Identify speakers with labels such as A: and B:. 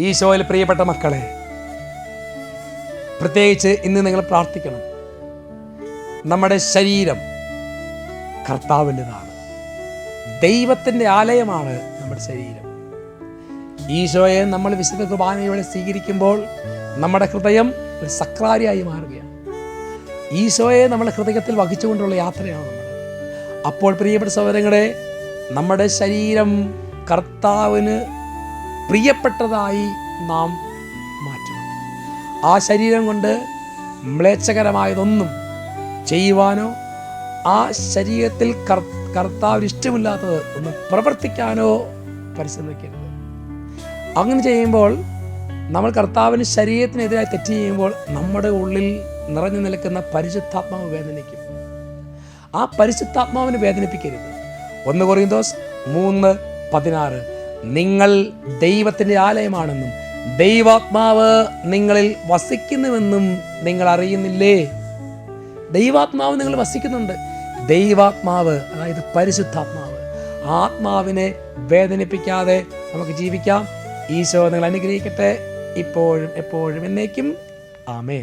A: ഈശോയിൽ പ്രിയപ്പെട്ട മക്കളെ, പ്രത്യേകിച്ച് ഇന്ന് നിങ്ങൾ പ്രാർത്ഥിക്കണം. നമ്മുടെ ശരീരം കർത്താവിൻ്റെതാണ്. ദൈവത്തിൻ്റെ ആലയമാണ് നമ്മുടെ ശരീരം. ഈശോയെ നമ്മൾ വിശുദ്ധ കുർബാനയോടെ സ്വീകരിക്കുമ്പോൾ നമ്മുടെ ഹൃദയം ഒരു സക്രാരിയായി മാറുകയാണ്. ഈശോയെ നമ്മുടെ ഹൃദയത്തിൽ വഹിച്ചുകൊണ്ടുള്ള യാത്രയാണ് നമ്മൾ. അപ്പോൾ പ്രിയപ്പെട്ട സഹോദരങ്ങളെ, നമ്മുടെ ശരീരം കർത്താവിന് പ്രിയപ്പെട്ടതായി നാം മാറ്റണം. ആ ശരീരം കൊണ്ട് മ്ലേച്ഛകരമായതൊന്നും ചെയ്യുവാനോ ആ ശരീരത്തിൽ കർത്താവിന് ഇഷ്ടമില്ലാത്തത് ഒന്ന് പ്രവർത്തിക്കാനോ പരിശ്രമിക്കരുത്. അങ്ങനെ ചെയ്യുമ്പോൾ നമ്മൾ കർത്താവിന് ശരീരത്തിനെതിരായി തെറ്റ് ചെയ്യുമ്പോൾ നമ്മുടെ ഉള്ളിൽ നിറഞ്ഞു നിൽക്കുന്ന പരിശുദ്ധാത്മാവ് വേദനിക്കും. ആ പരിശുദ്ധാത്മാവിനെ വേദനിപ്പിക്കരുത്. 1 കൊറിന്തോസ് 3:16 നിങ്ങൾ ദൈവത്തിൻ്റെ ആലയമാണെന്നും ദൈവാത്മാവ് നിങ്ങളിൽ വസിക്കുന്നുവെന്നും നിങ്ങൾ അറിയുന്നില്ലേ? ദൈവാത്മാവ് നിങ്ങൾ വസിക്കുന്നുണ്ട്. ദൈവാത്മാവ്, അതായത് പരിശുദ്ധാത്മാവ്, ആത്മാവിനെ വേദനിപ്പിക്കാതെ നമുക്ക് ജീവിക്കാം. ഈശോ നിങ്ങൾ അനുഗ്രഹിക്കട്ടെ, ഇപ്പോഴും എപ്പോഴും എന്നേക്കും. ആമേൻ.